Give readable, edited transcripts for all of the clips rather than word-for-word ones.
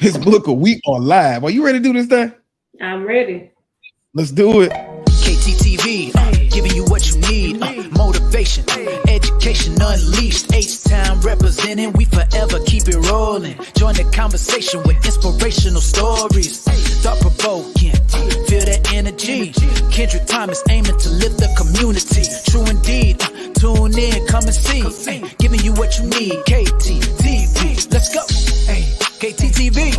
Miss Booker, we are live. Are you ready to do this thing? I'm ready. Let's do it. KTTV, giving you what you need. Motivation, education unleashed. H-Town representing, we forever keep it rolling. Join the conversation with inspirational stories. Thought-provoking, feel that energy. Kendrick Thomas aiming to lift the community. True indeed, tune in, come and see. Giving you what you need. KTTV, let's go. KTTV.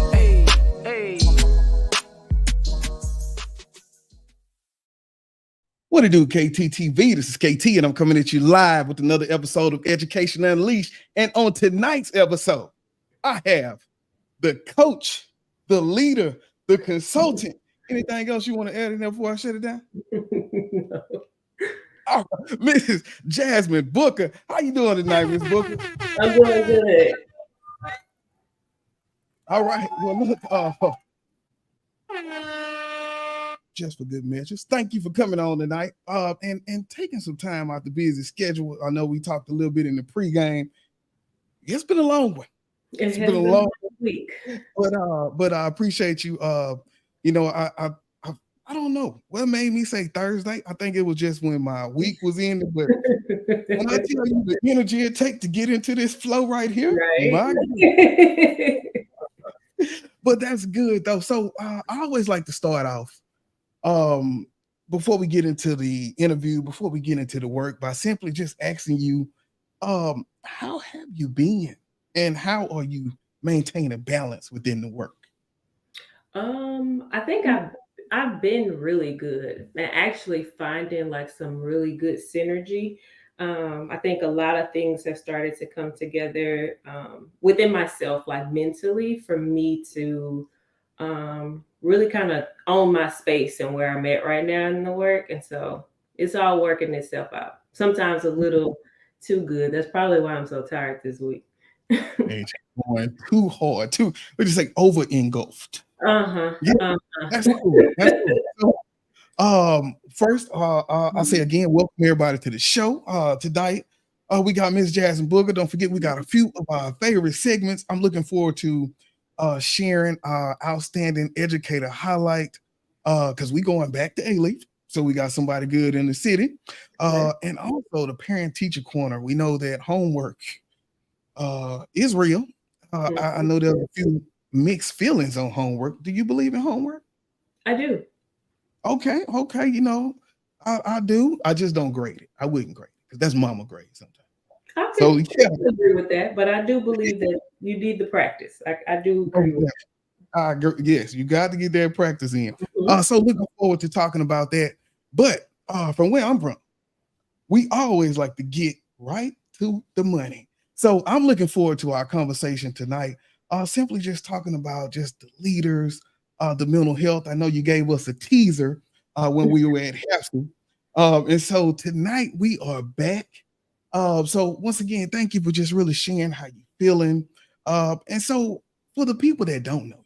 What it do, KTTV? This is KT, and I'm coming at you live with another episode of Education Unleashed. And on tonight's episode, I have the coach, the leader, the consultant. Anything else you want to add in there before I shut it down? No. Oh, Mrs. Jasmine Booker. How you doing tonight, Miss Booker? I'm doing good. All right. Well, look, just for good measures, thank you for coming on tonight and taking some time out the busy schedule. I know we talked a little bit in the pregame. It's been a long one. It's been a long week. But I appreciate you. I don't know what made me say Thursday. I think it was just when my week was ending. But when I tell you the energy it takes to get into this flow right here, right? But that's good though. So I always like to start off before we get into the interview, before we get into the work, by simply just asking you, how have you been and how are you maintaining balance within the work? I think I've been really good and actually finding like some really good synergy. I think a lot of things have started to come together within myself, like mentally, for me to really kind of own my space and where I'm at right now in the work. And so it's all working itself out. Sometimes a little too good. That's probably why I'm so tired this week. It's going too hard, too. What do you say? Over engulfed. Yeah, that's cool. That's cool. So, first, I say again, welcome everybody to the show. Tonight, we got Miss Jasmine Booker. Don't forget, we got a few of our favorite segments. I'm looking forward to sharing our outstanding educator highlight because we going back to A-Leaf. So we got somebody good in the city. And also the parent-teacher corner. We know that homework is real. I know there are a few mixed feelings on homework. Do you believe in homework? I do. Okay. You know, I do. I just don't grade it. I wouldn't grade it because that's mama grade sometimes. I agree with that, but I do believe that you need the practice. I do agree with that. Yes, you got to get that practice in. So looking forward to talking about that. But from where I'm from, we always like to get right to the money. So I'm looking forward to our conversation tonight. Simply just talking about just the leaders, the mental health. I know you gave us a teaser when we were at Hampton. And so tonight we are back. So once again, thank you for just really sharing how you're feeling. And so for the people that don't know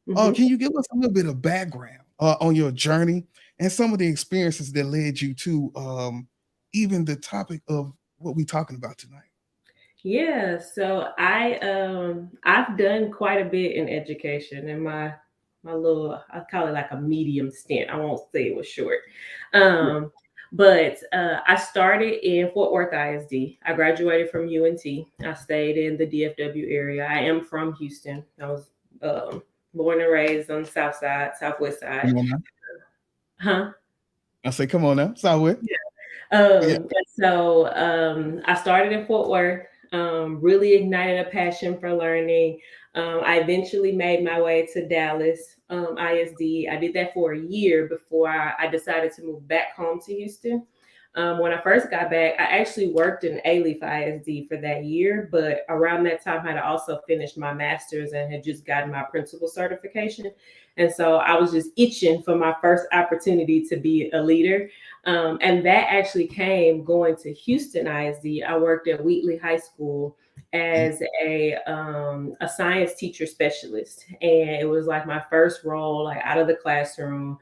you, can you give us a little bit of background on your journey and some of the experiences that led you to even the topic of what we're talking about tonight? Yeah, so I've done quite a bit in education in my little, I call it like a medium stint. I won't say it was short. But I started in Fort Worth ISD. I graduated from UNT. I stayed in the DFW area. I am from Houston. I was born and raised on the south side, southwest side. Huh? I say, come on now, Southwest. And so I started in Fort Worth. Really ignited a passion for learning. I eventually made my way to Dallas ISD. I did that for a year before I decided to move back home to Houston. When I first got back, I actually worked in A-Leaf ISD for that year, but around that time I had also finished my master's and had just gotten my principal certification. And so I was just itching for my first opportunity to be a leader. And that actually came going to Houston ISD. I worked at Wheatley High School as a science teacher specialist. And it was like my first role, like out of the classroom,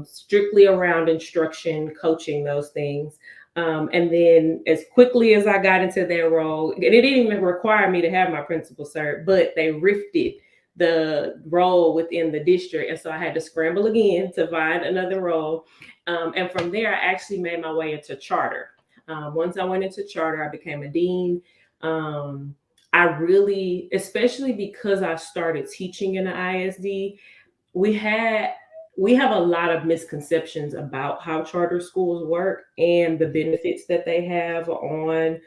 strictly around instruction, coaching, those things. And then as quickly as I got into that role, and it didn't even require me to have my principal cert, but they rifted the role within the district. And so I had to scramble again to find another role. And from there, I actually made my way into charter. Once I went into charter, I became a dean. I really, especially because I started teaching in the ISD, we have a lot of misconceptions about how charter schools work and the benefits that they have on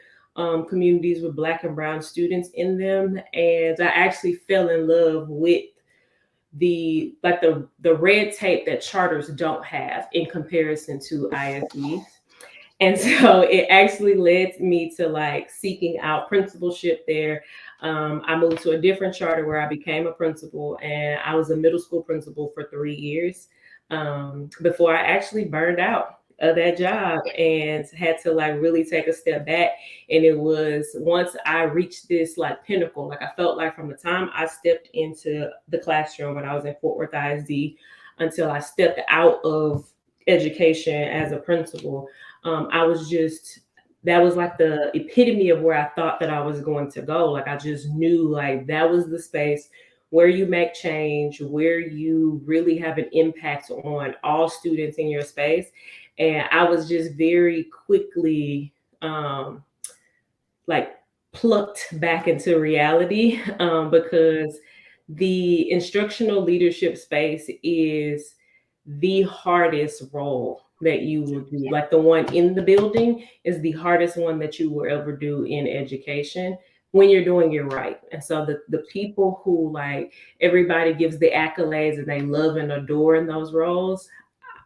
communities with Black and Brown students in them. And I actually fell in love with the red tape that charters don't have in comparison to ISDs. And so it actually led me to like seeking out principalship there. I moved to a different charter where I became a principal, and I was a middle school principal for 3 years before I actually burned out of that job and had to like really take a step back. And it was once I reached this like pinnacle, like I felt like from the time I stepped into the classroom when I was in Fort Worth ISD until I stepped out of education as a principal, I was just, that was like the epitome of where I thought that I was going to go. Like I just knew like that was the space where you make change, where you really have an impact on all students in your space. And I was just very quickly like plucked back into reality because the instructional leadership space is the hardest role that you will do. Like the one in the building is the hardest one that you will ever do in education when you're doing it right. And so the people who like everybody gives the accolades and they love and adore in those roles,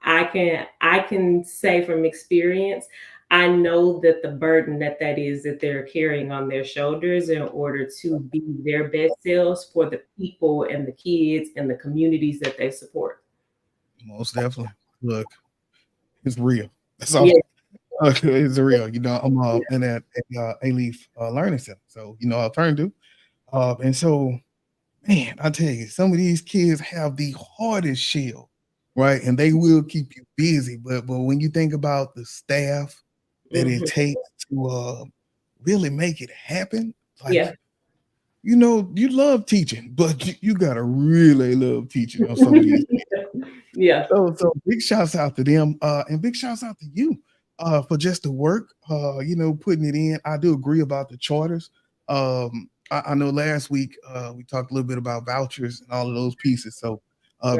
I can say from experience, I know that the burden that is that they're carrying on their shoulders in order to be their best selves for the people and the kids and the communities that they support. Most definitely. Look, it's real. That's all. Yeah. It's real. You know, I'm in that A-Leaf Learning Center. So, you know, alternative. And so, man, I tell you, some of these kids have the hardest shell, right? And they will keep you busy. But when you think about the staff that it takes to really make it happen, like, you know, you love teaching, but you gotta really love teaching on some of these kids. Yeah. So big shouts out to them, and big shouts out to you for just the work, you know, putting it in. I do agree about the charters. I know last week we talked a little bit about vouchers and all of those pieces. So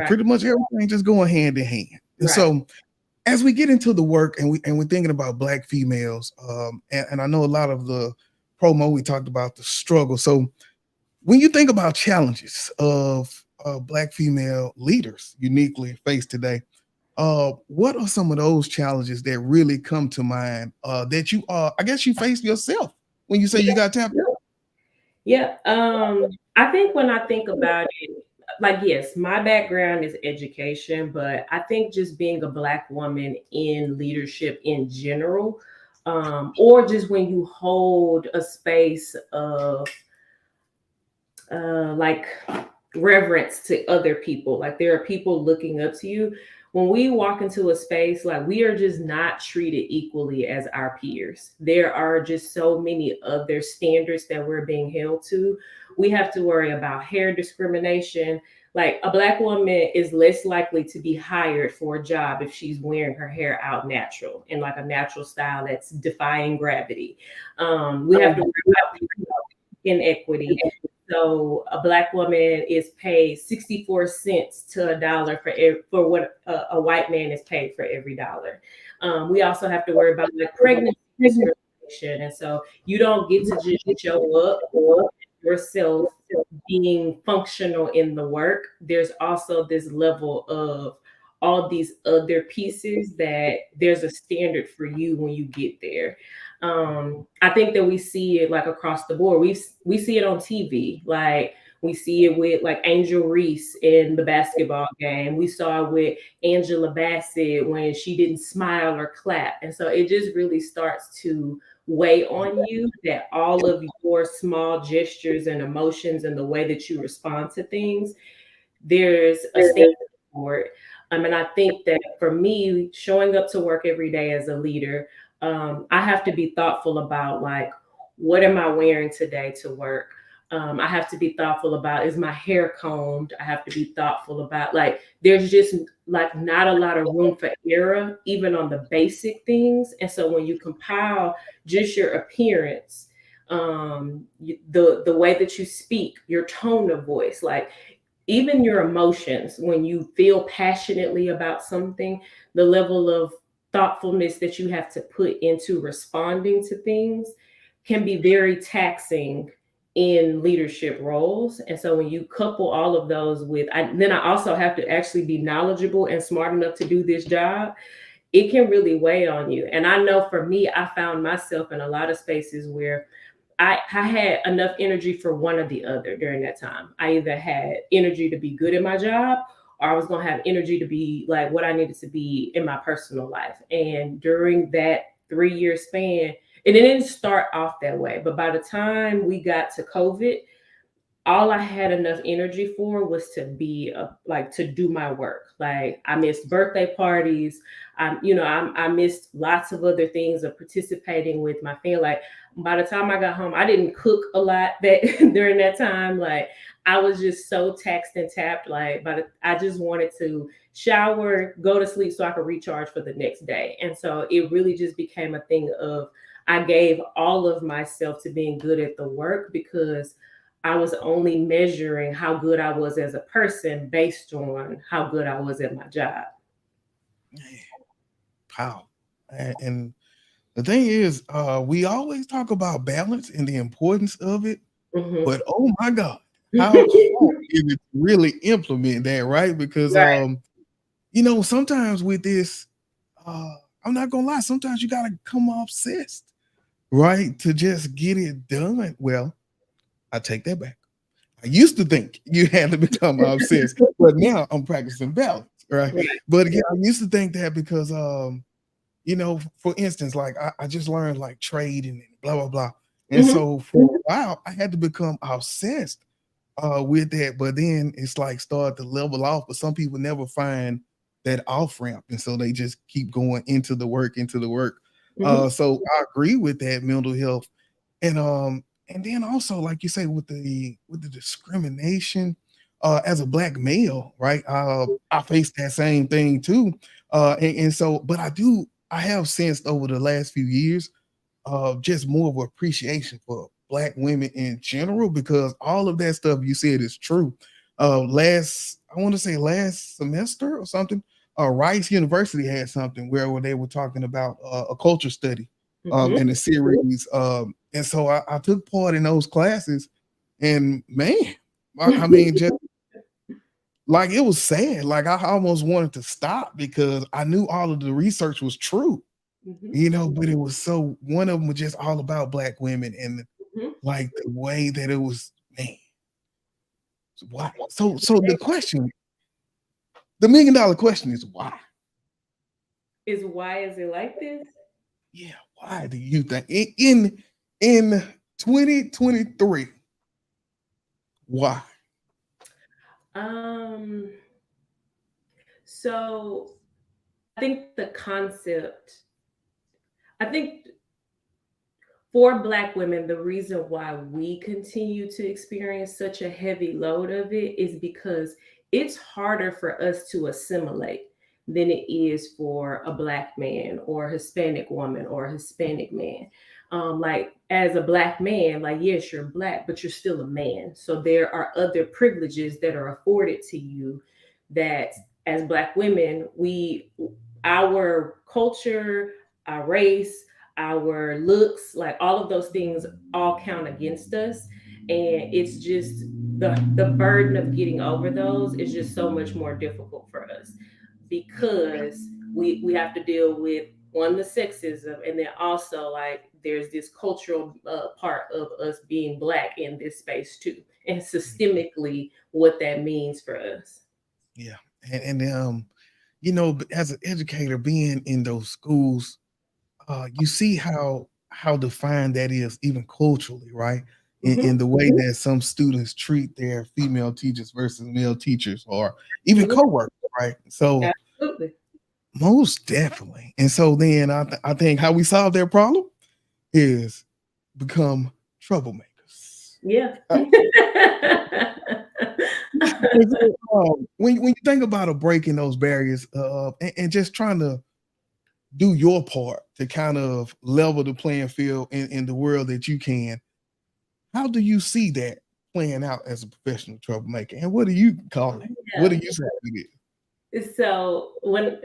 pretty much everything just going hand in hand. And so as we get into the work and we're thinking about Black females, and I know a lot of the promo we talked about the struggle. So when you think about challenges of Black female leaders uniquely faced today, what are some of those challenges that really come to mind that you I guess you face yourself when you say you got tapped? Yeah. I think when I think about it, like, yes, my background is education, but I think just being a Black woman in leadership in general, or just when you hold a space of like reverence to other people, like there are people looking up to you. When we walk into a space, like we are just not treated equally as our peers. There are just so many other standards that we're being held to. We have to worry about hair discrimination. Like a Black woman is less likely to be hired for a job if she's wearing her hair out natural in like a natural style that's defying gravity. We have to worry about inequity. So a Black woman is paid 64 cents to a dollar for what a white man is paid for every dollar. We also have to worry about like pregnancy discrimination. And so you don't get to just show up or yourself being functional in the work. There's also this level of all these other pieces that there's a standard for you when you get there. I think that we see it like across the board. We see it on TV. Like we see it with like Angel Reese in the basketball game. We saw it with Angela Bassett when she didn't smile or clap. And so it just really starts to weigh on you that all of your small gestures and emotions and the way that you respond to things, there's a standard for it. And I think that for me, showing up to work every day as a leader, I have to be thoughtful about like, what am I wearing today to work? I have to be thoughtful about, is my hair combed? I have to be thoughtful about, like, there's just like not a lot of room for error, even on the basic things. And so when you compile just your appearance, the way that you speak, your tone of voice, like even your emotions, when you feel passionately about something, the level of thoughtfulness that you have to put into responding to things can be very taxing in leadership roles. And so when you couple all of those with, then I also have to actually be knowledgeable and smart enough to do this job. It can really weigh on you. And I know for me, I found myself in a lot of spaces where I had enough energy for one or the other during that time. I either had energy to be good at my job, or I was going to have energy to be like what I needed to be in my personal life. And during that 3-year span, and it didn't start off that way, but by the time we got to COVID, all I had enough energy for was to be like to do my work. Like I missed birthday parties. I missed lots of other things of participating with my family. Like by the time I got home, I didn't cook a lot that during that time. Like I was just so taxed and tapped. Like, but I just wanted to shower, go to sleep so I could recharge for the next day. And so it really just became a thing of I gave all of myself to being good at the work because I was only measuring how good I was as a person based on how good I was at my job. Wow. And the thing is, we always talk about balance and the importance of it, but oh my God, how hard is it to really implement that, right? Because Right. sometimes with this, I'm not gonna lie, sometimes you gotta come obsessed, right? To just get it done. Well, I take that back. I used to think you had to become obsessed, but now I'm practicing balance, right? Right. But again, I used to think that because for instance, like I just learned like trading and blah blah blah. And so for a while I had to become obsessed with that, but then it's like start to level off. But some people never find that off ramp, and so they just keep going into the work, So I agree with that mental health. And then also, like you say, with the discrimination, as a black male, right? I face that same thing too. And so, but I have sensed over the last few years, just more of appreciation for black women in general, because all of that stuff you said is true. I want to say last semester or something, Rice University had something where they were talking about a culture study in a series. And so I took part in those classes, and man, I mean, just like it was sad. Like I almost wanted to stop because I knew all of the research was true, but it was so one of them was just all about black women and like the way that it was, man. Why? So the question, the $1 million question is why? Why is it like this? Yeah, why do you think in 2023? Why? So I think the concept, I think for Black women, the reason why we continue to experience such a heavy load of it is because it's harder for us to assimilate than it is for a Black man or a Hispanic woman or a Hispanic man. Like as a Black man, like yes, you're Black, but you're still a man. So there are other privileges that are afforded to you that as Black women, our culture, our race, our looks, like all of those things all count against us. And it's just the burden of getting over those is just so much more difficult for us because we have to deal with one, the sexism, and then also like there's this cultural part of us being Black in this space too, and systemically what that means for us. Yeah. And as an educator being in those schools, you see how defined that is even culturally, right? In the way that some students treat their female teachers versus male teachers or even co-workers, right? So Absolutely. most definitely. And so then I think how we solve that problem is become troublemakers. Yeah. When you think about breaking those barriers and just trying to do your part to kind of level the playing field in the world that you can, how do you see that playing out as a professional troublemaker? And what do you call it? Yeah. What do you say it is? So when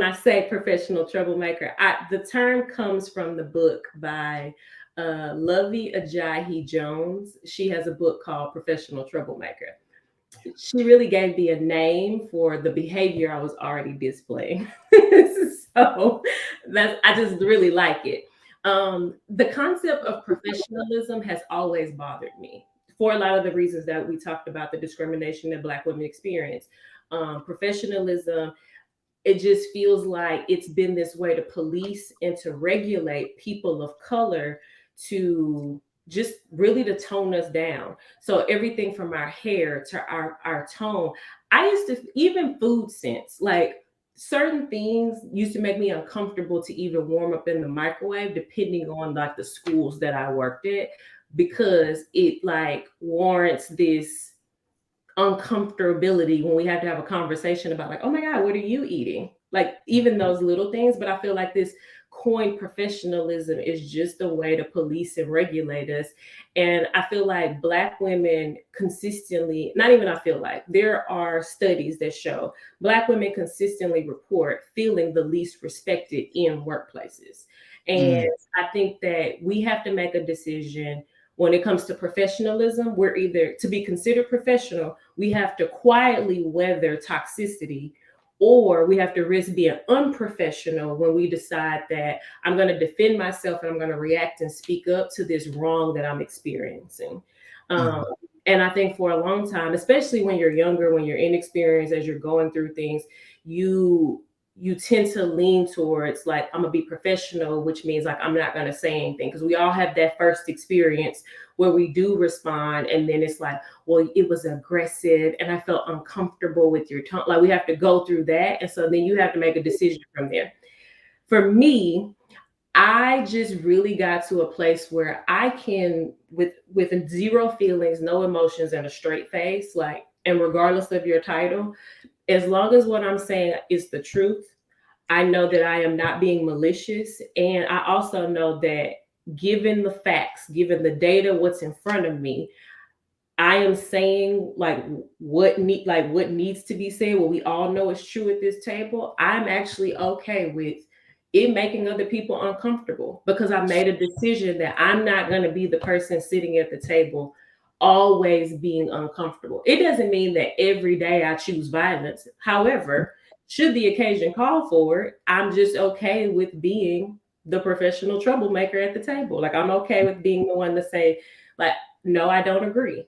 I say professional troublemaker, the term comes from the book by Lovey Ajayi Jones. She has a book called Professional Troublemaker. She really gave me a name for the behavior I was already displaying. So I just really like it. The concept of professionalism has always bothered me for a lot of the reasons that we talked about, the discrimination that Black women experience. Professionalism, it just feels like it's been this way to police and to regulate people of color, to just really to tone us down. So everything from our hair to our tone. I used to, even food sense, like certain things used to make me uncomfortable to even warm up in the microwave, depending on like the schools that I worked at, because it like warrants this uncomfortability when we have to have a conversation about like, oh my God, what are you eating? Like even those little things. But I feel like this coined professionalism is just a way to police and regulate us. And I feel like Black women consistently, not even I feel like, there are studies that show Black women consistently report feeling the least respected in workplaces. And I think that we have to make a decision when it comes to professionalism. We're either, to be considered professional, we have to quietly weather toxicity, or we have to risk being unprofessional when we decide that I'm going to defend myself and I'm going to react and speak up to this wrong that I'm experiencing. And I think for a long time, especially when you're younger, when you're inexperienced, as you're going through things, you tend to lean towards like, I'm gonna be professional, which means like I'm not gonna say anything, because we all have that first experience where we do respond, and then it's like, well, it was aggressive and I felt uncomfortable with your tone. Like we have to go through that, and so then you have to make a decision from there. For me, I just really got to a place where I can, with zero feelings, no emotions, and a straight face, like, and regardless of your title, as long as what I'm saying is the truth, I know that I am not being malicious. And I also know that given the facts, given the data, what's in front of me, I am saying like what needs to be said, what we all know is true at this table. I'm actually okay with it making other people uncomfortable, because I made a decision that I'm not going to be the person sitting at the table always being uncomfortable. It doesn't mean that every day I choose violence. However, should the occasion call for it, I'm just okay with being the professional troublemaker at the table. Like I'm okay with being the one to say, like, no, I don't agree.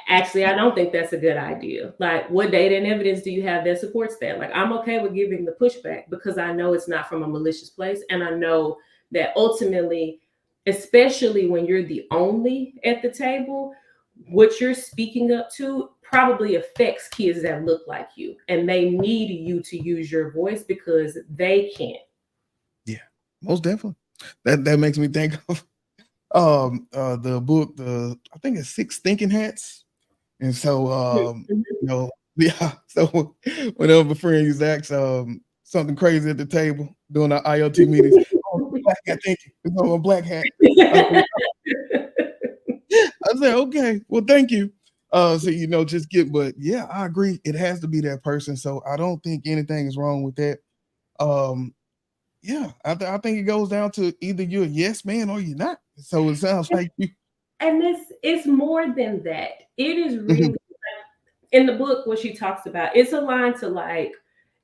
Actually, I don't think that's a good idea. Like, what data and evidence do you have that supports that? Like, I'm okay with giving the pushback because I know it's not from a malicious place. And I know that ultimately, especially when you're the only at the table, what you're speaking up to probably affects kids that look like you, and they need you to use your voice because they can't. Yeah, most definitely. That makes me think of the book, I think it's 6 Thinking Hats. And so yeah, so whenever a friend used to ask something crazy at the table during our IoT meetings, oh, black hat thinking, it's on a black hat. I said, okay, well, thank you. So but yeah, I agree. It has to be that person. So I don't think anything is wrong with that. Yeah, I think it goes down to either you're a yes man or you're not. So it sounds like you. And it's more than that. It is really in the book what she talks about. It's aligned to like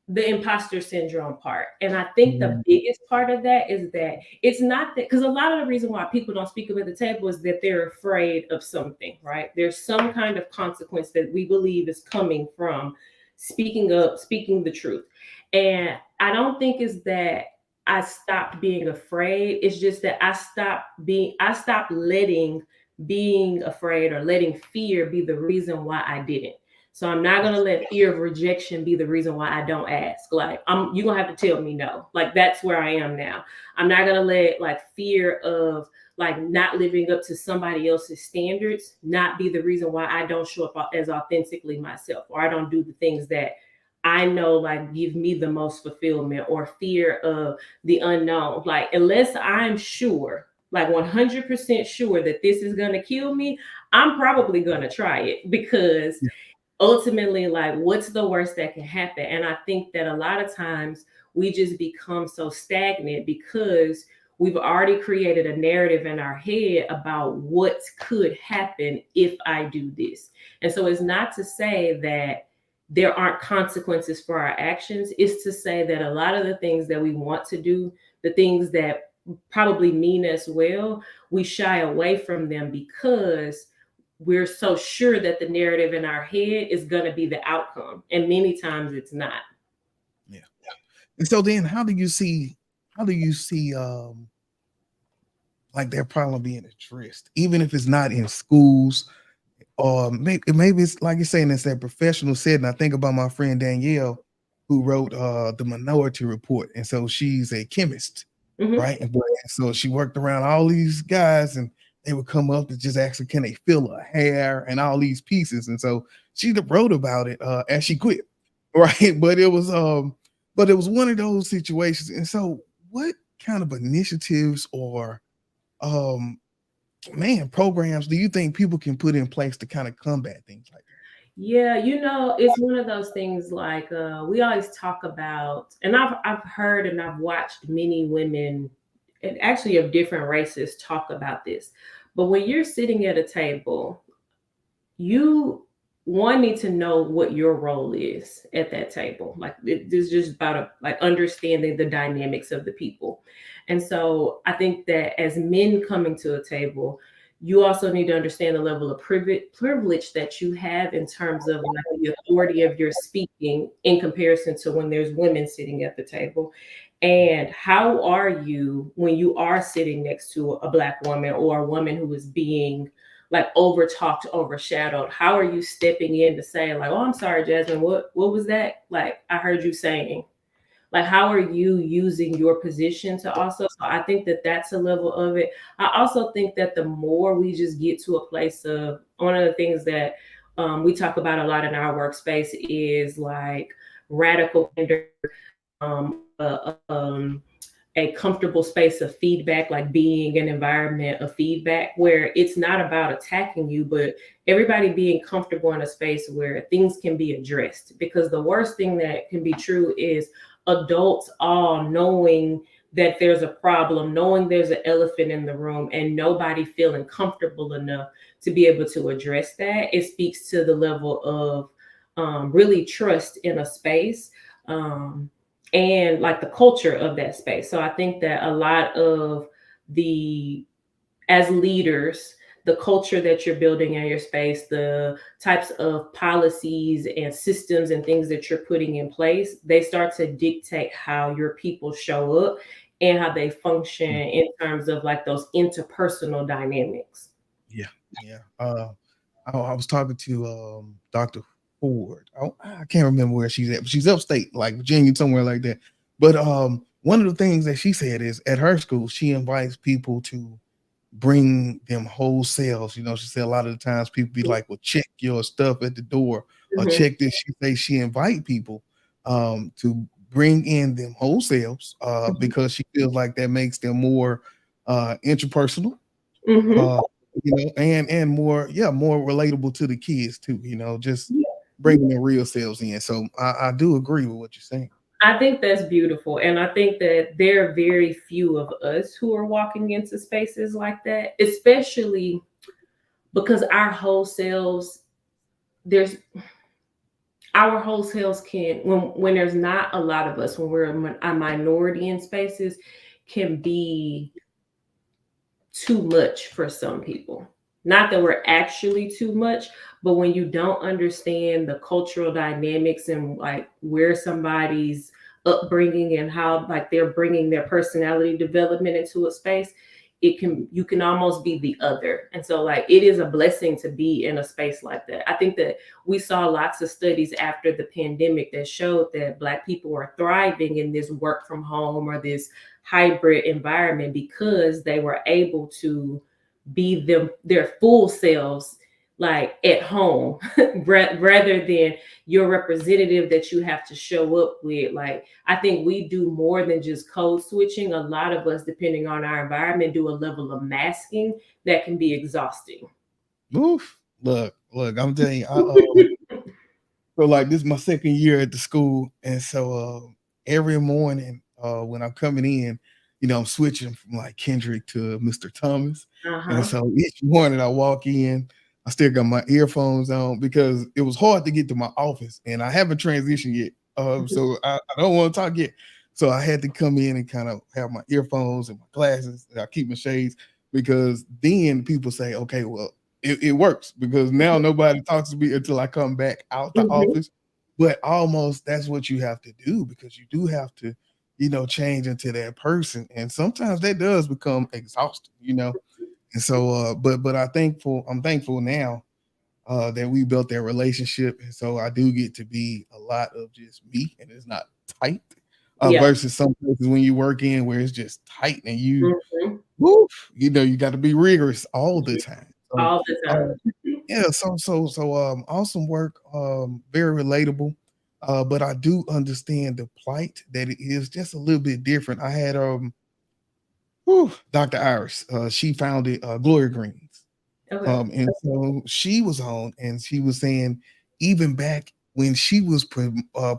the imposter syndrome part. And I think the biggest part of that is that it's not that, because a lot of the reason why people don't speak up at the table is that they're afraid of something, right? There's some kind of consequence that we believe is coming from speaking up, speaking the truth. And I don't think it's that I stopped being afraid. It's just that I stopped letting being afraid or letting fear be the reason why I didn't. So I'm not gonna let fear of rejection be the reason why I don't ask. Like you're gonna have to tell me no. Like that's where I am now. I'm not gonna let like fear of like not living up to somebody else's standards not be the reason why I don't show up as authentically myself, or I don't do the things that I know like give me the most fulfillment, or fear of the unknown. Like unless I'm sure, like 100% sure that this is going to kill me, I'm probably going to try it, because Yeah. ultimately, like, what's the worst that can happen? And I think that a lot of times we just become so stagnant because we've already created a narrative in our head about what could happen if I do this. And so it's not to say that there aren't consequences for our actions. It's to say that a lot of the things that we want to do, the things that probably mean us well, we shy away from them because we're so sure that the narrative in our head is going to be the outcome. And many times it's not. Yeah. And so then how do you see like their problem being addressed, even if it's not in schools, or maybe it's like you're saying, it's that professional setting. I think about my friend Danielle, who wrote the Minority Report, and so she's a chemist, Mhm. right? And so she worked around all these guys, and they would come up and just ask her, can they feel her hair and all these pieces, and so she wrote about it as she quit, right? But it was one of those situations. And so what kind of initiatives or um programs do you think people can put in place to kind of combat things like that? Yeah, it's one of those things like we always talk about, and I've heard and I've watched many women, and actually of different races, talk about this. But when you're sitting at a table, you need to know what your role is at that table. Like it's just about like understanding the dynamics of the people. And so I think that as men coming to a table, you also need to understand the level of privilege that you have in terms of like the authority of your speaking in comparison to when there's women sitting at the table. And how are you when you are sitting next to a Black woman or a woman who is being like over talked, overshadowed? How are you stepping in to say like, oh, I'm sorry, Jasmine, what was that? Like, I heard you saying. Like, how are you using your position to also? So I think that that's a level of it. I also think that the more we just get to a place of, one of the things that we talk about a lot in our workspace is like radical um, uh, um, a comfortable space of feedback, like being an environment of feedback where it's not about attacking you, but everybody being comfortable in a space where things can be addressed. Because the worst thing that can be true is adults all knowing that there's a problem, knowing there's an elephant in the room, and nobody feeling comfortable enough to be able to address that. It speaks to the level of really trust in a space. And like the culture of that space. So I think that a lot of as leaders, the culture that you're building in your space, the types of policies and systems and things that you're putting in place, they start to dictate how your people show up and how they function in terms of like those interpersonal dynamics. Yeah, yeah. I was talking to Dr. Ford. I can't remember where she's at, but she's upstate, like Virginia, somewhere like that. But one of the things that she said is at her school, she invites people to bring them whole sales. You know, she said a lot of the times people be like, well, check your stuff at the door or Mhm. check this. She say she invite people to bring in them wholesales because she feels like that makes them more interpersonal, Mhm. uh, and more, more relatable to the kids too, just bringing the real selves in. So I do agree with what you're saying. I think that's beautiful. And I think that there are very few of us who are walking into spaces like that, especially because there's our wholesales can, when there's not a lot of us, when we're a minority in spaces, can be too much for some people. Not that we're actually too much, but when you don't understand the cultural dynamics and like where somebody's upbringing and how like they're bringing their personality development into a space, you can almost be the other. And so like it is a blessing to be in a space like that. I think that we saw lots of studies after the pandemic that showed that Black people are thriving in this work from home or this hybrid environment because they were able to be their full selves like at home rather than your representative that you have to show up with. Like I think we do more than just code switching. A lot of us, depending on our environment, do a level of masking that can be exhausting. Oof. Look, I'm telling you, so like this is my second year at the school, and so every morning when I'm coming in, I'm switching from like Kendrick to Mr. Thomas, and so each morning I walk in, I still got my earphones on because it was hard to get to my office, and I haven't transitioned yet, so I don't want to talk yet. So I had to come in and kind of have my earphones and my glasses, and I keep my shades because then people say, okay, well, it works because now nobody talks to me until I come back out the office. But almost that's what you have to do because you do have to, change into that person. And sometimes that does become exhausting, And so, but I'm thankful now that we built that relationship. And so I do get to be a lot of just me and it's not tight. Versus some places when you work in where it's just tight and you, woof, you got to be rigorous all the time. So, all the time. Yeah, so awesome work, very relatable. But I do understand the plight that it is just a little bit different. I had Dr. Iris, she founded Glory Greens. Okay. And so she was on and she was saying even back when she was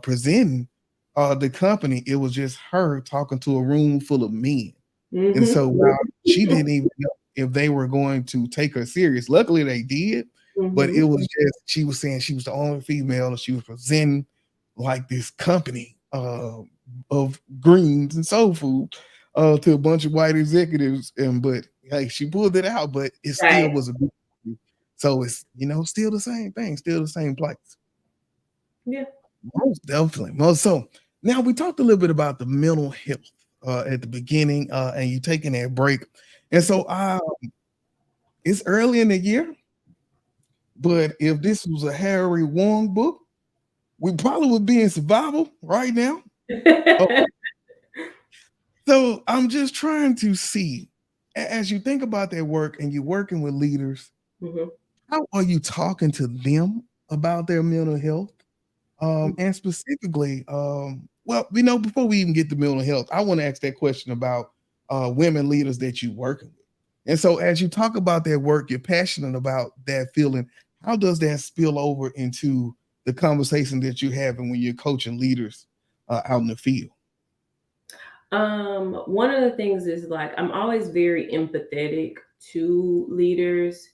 presenting the company, it was just her talking to a room full of men. And so she didn't even know if they were going to take her serious. Luckily they did, but it was just, she was saying she was the only female and she was presenting like this company of greens and soul food to a bunch of white executives. But hey, she pulled it out, but it still was a big deal. So it's, still the same thing, still the same place. Yeah. Most definitely. So now we talked a little bit about the mental health at the beginning, and you taking that break. And so it's early in the year, but if this was a Harry Wong book, we probably would be in survival right now. So I'm just trying to see, as you think about that work and you're working with leaders, how are you talking to them about their mental health? And specifically, before we even get to mental health, I want to ask that question about women leaders that you're working with. And so as you talk about that work, you're passionate about that feeling. How does that spill over into the conversation that you're having when you're coaching leaders out in the field? One of the things is like, I'm always very empathetic to leaders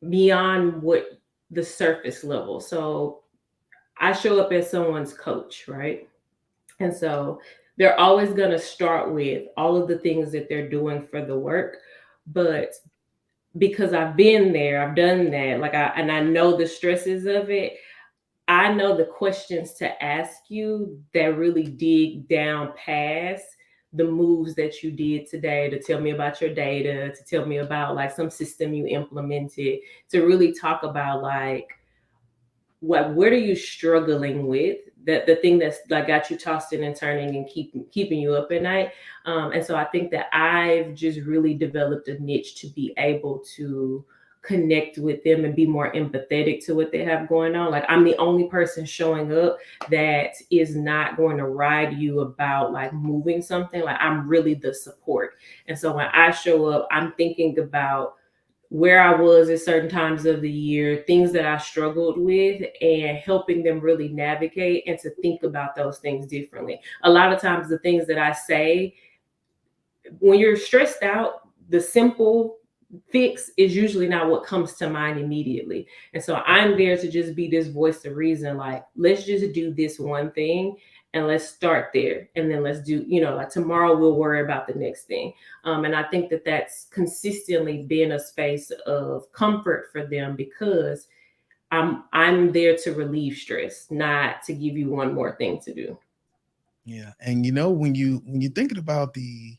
beyond what the surface level. So I show up as someone's coach, right? And so they're always going to start with all of the things that they're doing for the work. But because I've been there, I've done that, and I know the stresses of it, I know the questions to ask you that really dig down past the moves that you did today to tell me about your data, to tell me about like some system you implemented, to really talk about like what are you struggling with, that the thing that's like got you tossing and turning and keeping you up at night. And so I think that I've just really developed a niche to be able to connect with them and be more empathetic to what they have going on. Like I'm the only person showing up that is not going to ride you about like moving something. Like I'm really the support. And so when I show up, I'm thinking about where I was at certain times of the year, things that I struggled with, and helping them really navigate and to think about those things differently. A lot of times the things that I say, when you're stressed out, the simple fix is usually not what comes to mind immediately. And so I'm there to just be this voice of reason, like, let's just do this one thing and let's start there. And then let's do, like tomorrow we'll worry about the next thing. And I think that that's consistently been a space of comfort for them because I'm there to relieve stress, not to give you one more thing to do. Yeah. And when you're thinking about the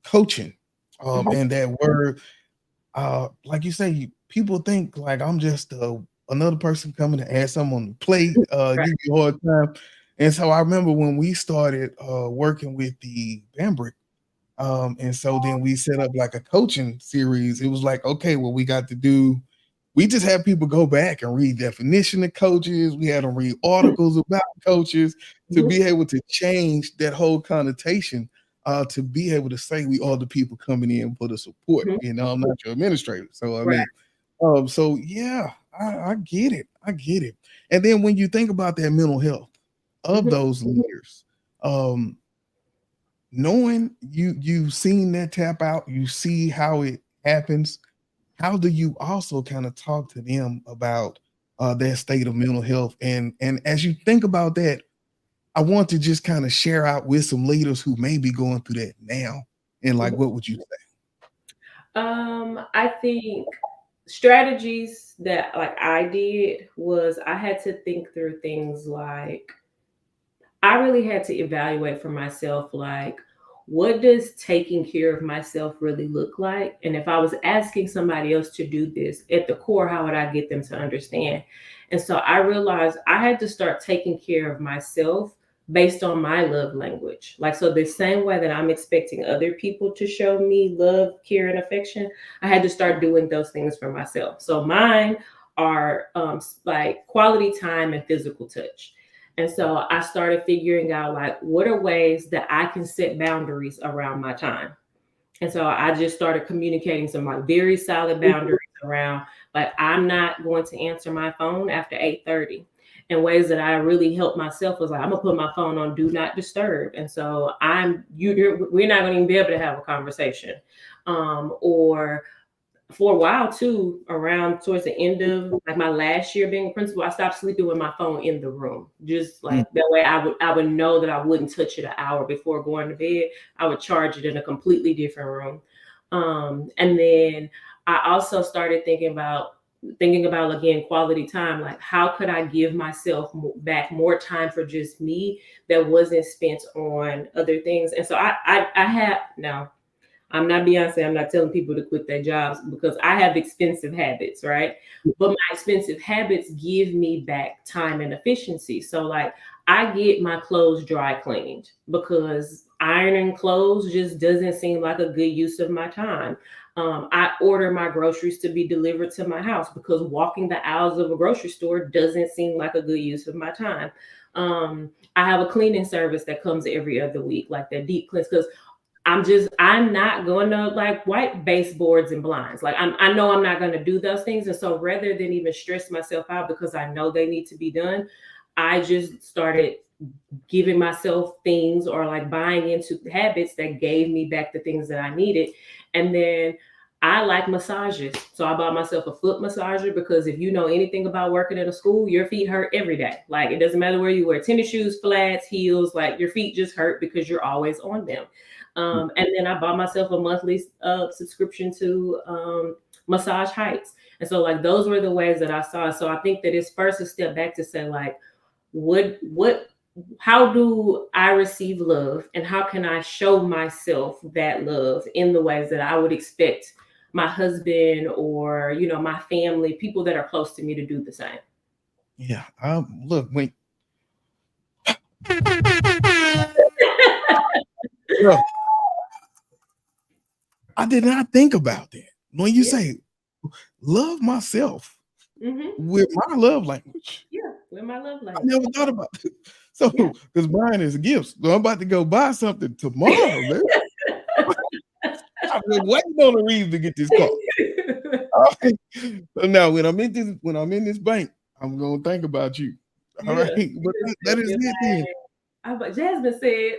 coaching And that word, like you say, people think like I'm just another person coming to add something on the plate, Right. give you a hard time. And so I remember when we started working with the Bambrick, and so then we set up like a coaching series. It was like, okay, well, we just had people go back and read definition of coaches. We had them read articles about coaches to be able to change that whole connotation, to be able to say we are the people coming in for the support. You know, I'm not your administrator. So I mean, so yeah, I get it. I get it. And then when you think about that mental health of those leaders, knowing you've seen that tap out, you see how it happens. How do you also kind of talk to them about their state of mental health? And as you think about that, I want to just kind of share out with some leaders who may be going through that now. And like, what would you say? I think strategies that like I did was I had to think through things like I really had to evaluate for myself, like, what does taking care of myself really look like? And if I was asking somebody else to do this, at the core, how would I get them to understand? And so I realized I had to start taking care of myself based on my love language. Like, so the same way that I'm expecting other people to show me love, care, and affection, I had to start doing those things for myself. So mine are like quality time and physical touch. And so I started figuring out like what are ways that I can set boundaries around my time. And so I just started communicating some like very solid boundaries around like I'm not going to answer my phone after 8:30. And ways that I really helped myself was like I'm gonna put my phone on do not disturb. And so we're not gonna even be able to have a conversation. Or for a while too, around towards the end of like my last year being a principal, I stopped sleeping with my phone in the room. Just like that way I would know that I wouldn't touch it an hour before going to bed. I would charge it in a completely different room. And then I also started thinking about again quality time. Like how could I give myself back more time for just me that wasn't spent on other things? And so I have now. I'm not Beyonce. I'm not telling people to quit their jobs because I have expensive habits, right? But my expensive habits give me back time and efficiency. So, like, I get my clothes dry cleaned because ironing clothes just doesn't seem like a good use of my time. I order my groceries to be delivered to my house because walking the aisles of a grocery store doesn't seem like a good use of my time. I have a cleaning service that comes every other week, like that deep cleanse, because I'm not going to like wipe baseboards and blinds. Like I know I'm not going to do those things. And so rather than even stress myself out because I know they need to be done, I just started giving myself things or like buying into habits that gave me back the things that I needed. And then I like massages. So I bought myself a foot massager because if you know anything about working in a school, your feet hurt every day. Like it doesn't matter where you wear tennis shoes, flats, heels, like your feet just hurt because you're always on them. And then I bought myself a monthly subscription to Massage Heights. And so like those were the ways that I saw it. So I think that it's first a step back to say like, how do I receive love and how can I show myself that love in the ways that I would expect my husband or, you know, my family, people that are close to me to do the same. Yeah. Look, when look, I did not think about that. When you say love myself with my love language. Yeah, with my love language. I never thought about it. So, because mine is gifts. So I'm about to go buy something tomorrow, man. I've been waiting on a reason to get this car. All right. So now when I'm in this bank, I'm gonna think about you. All right. But that is it then. But Jasmine said.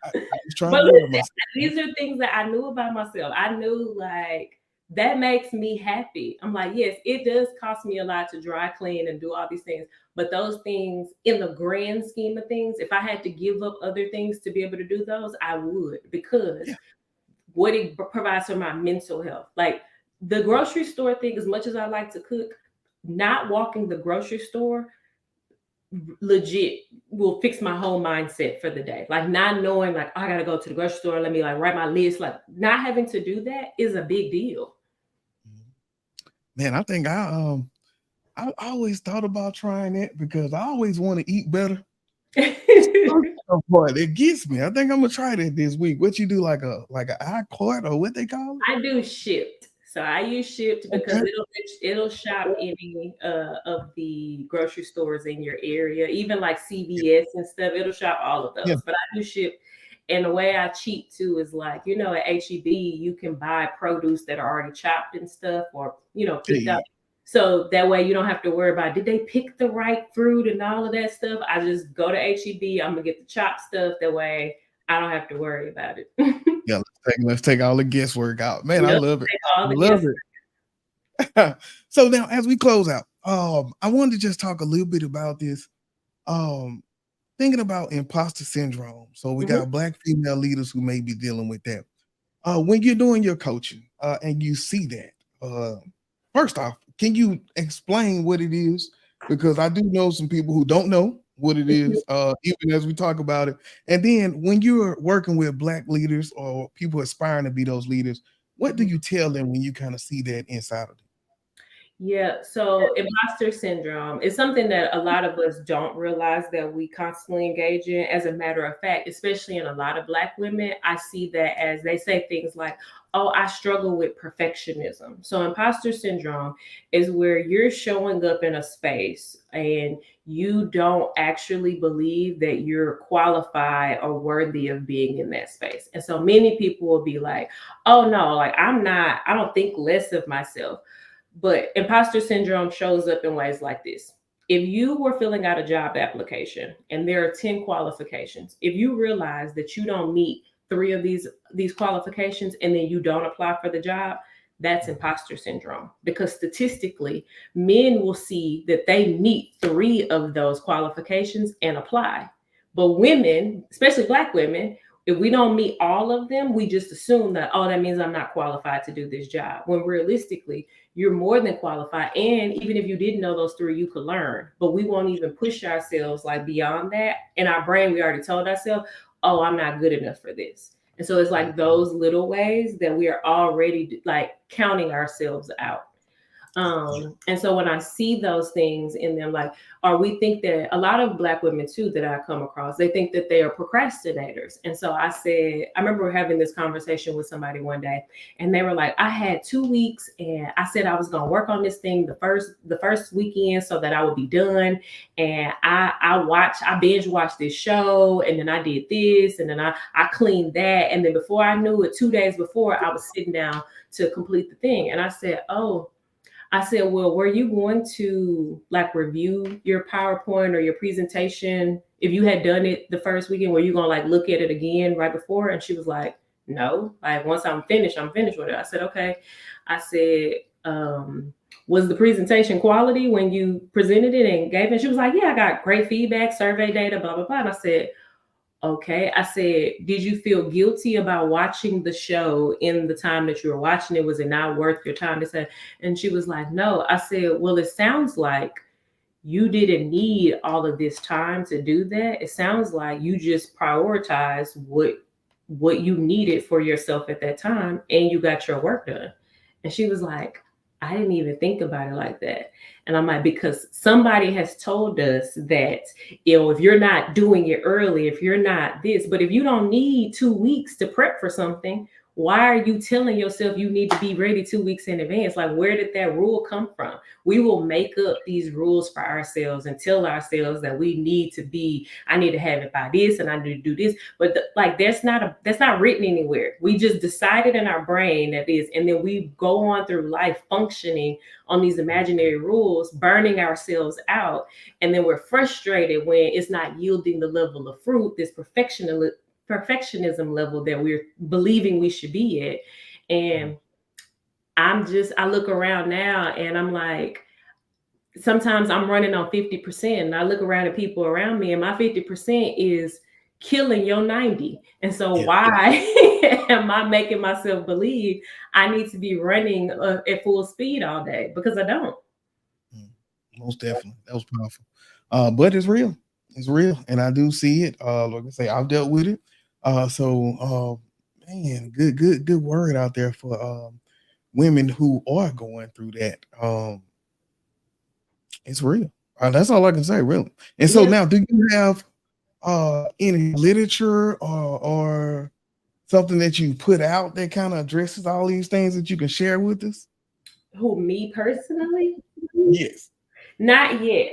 I was trying But to love myself. these are things that I knew about myself. I knew like that makes me happy. I'm like, yes, it does cost me a lot to dry clean and do all these things. But those things in the grand scheme of things, if I had to give up other things to be able to do those, I would because what it provides for my mental health. Like the grocery store thing, as much as I like to cook, not walking the grocery store legit will fix my whole mindset for the day. Like not knowing like I gotta go to the grocery store, let me like write my list. Like not having to do that is a big deal. Man, I think I always thought about trying that because I always want to eat better. Oh boy, it gets me. I think I'm gonna try that this week. What you do, like an iCart or what they call it? I do Shipt. So I use Shipt because it'll shop any of the grocery stores in your area, even like CVS and stuff. It'll shop all of those. But I do Shipt. And the way I cheat too is like, you know, at HEB, you can buy produce that are already chopped and stuff or, you know, picked up. So that way you don't have to worry about, did they pick the right fruit and all of that stuff? I just go to HEB, I'm going to get the chopped stuff. That way I don't have to worry about it. Yeah, let's take all the guesswork out. Man, I love it. I love it. So now as we close out, I wanted to just talk a little bit about this. Thinking about imposter syndrome. So we got Black female leaders who may be dealing with that. When you're doing your coaching and you see that, first off, can you explain what it is? Because I do know some people who don't know what it is, even as we talk about it. And then when you're working with Black leaders or people aspiring to be those leaders, what do you tell them when you kind of see that inside of them? Yeah, so imposter syndrome is something that a lot of us don't realize that we constantly engage in. As a matter of fact, especially in a lot of Black women, I see that as they say things like, oh, I struggle with perfectionism. So imposter syndrome is where you're showing up in a space and you don't actually believe that you're qualified or worthy of being in that space. And so many people will be like, oh no, like I don't think less of myself. But imposter syndrome shows up in ways like this. If you were filling out a job application and there are 10 qualifications, if you realize that you don't meet 3 of these qualifications and then you don't apply for the job, that's imposter syndrome. Because statistically, men will see that they meet 3 of those qualifications and apply. But women, especially Black women, if we don't meet all of them, we just assume that, oh, that means I'm not qualified to do this job. When realistically, you're more than qualified. And even if you didn't know those 3, you could learn. But we won't even push ourselves like beyond that. In our brain, we already told ourselves, oh, I'm not good enough for this. And so it's like those little ways that we are already like counting ourselves out. And so when I see those things in them, like, or we think that a lot of Black women too, that I come across, they think that they are procrastinators. And so I remember having this conversation with somebody one day and they were like, I had 2 weeks and I said I was going to work on this thing the first weekend so that I would be done. And I binge watched this show and then I did this and then I cleaned that. And then before I knew it, 2 days before, I was sitting down to complete the thing. And I said, well, were you going to like review your PowerPoint or your presentation? If you had done it the first weekend, were you going to like look at it again right before? And she was like, no, like once I'm finished with it. I said, okay. I said, was the presentation quality when you presented it and gave it? She was like, yeah, I got great feedback, survey data, blah, blah, blah. And I said, okay. I said, did you feel guilty about watching the show in the time that you were watching it? Was it not worth your time? And she was like, no. I said, well, it sounds like you didn't need all of this time to do that. It sounds like you just prioritized what you needed for yourself at that time and you got your work done. And she was like, I didn't even think about it like that. And I'm like, because somebody has told us that, if you're not doing it early, if you're not this, but if you don't need 2 weeks to prep for something, why are you telling yourself you need to be ready 2 weeks in advance? Like, where did that rule come from? We will make up these rules for ourselves and tell ourselves that we need to be, I need to have it by this and I need to do this. But that's not written anywhere. We just decided in our brain that is, and then we go on through life functioning on these imaginary rules, burning ourselves out. And then we're frustrated when it's not yielding the level of fruit, this perfectionism level that we're believing we should be at. And I look around now and I'm like, sometimes I'm running on 50% and I look around at people around me and my 50% is killing your 90. And so why am I making myself believe I need to be running at full speed all day? Because I don't. Most definitely. That was powerful. But it's real. It's real, and I do see it. Like I say, I've dealt with it. Man, good word out there for women who are going through that. It's real. That's all I can say, really. And so now, do you have any literature or something that you put out that kind of addresses all these things that you can share with us? Who, me personally? Yes. Not yet.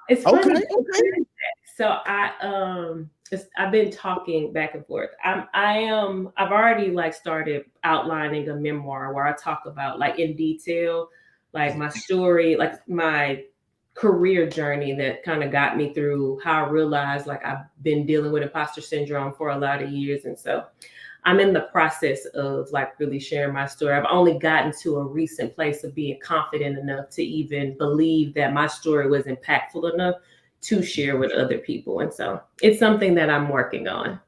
It's funny. Okay. So I've been talking back and forth. I've already like started outlining a memoir where I talk about like in detail, like my story, like my career journey that kind of got me through how I realized like I've been dealing with imposter syndrome for a lot of years. And so I'm in the process of like really sharing my story. I've only gotten to a recent place of being confident enough to even believe that my story was impactful enough to share with other people. And so it's something that I'm working on.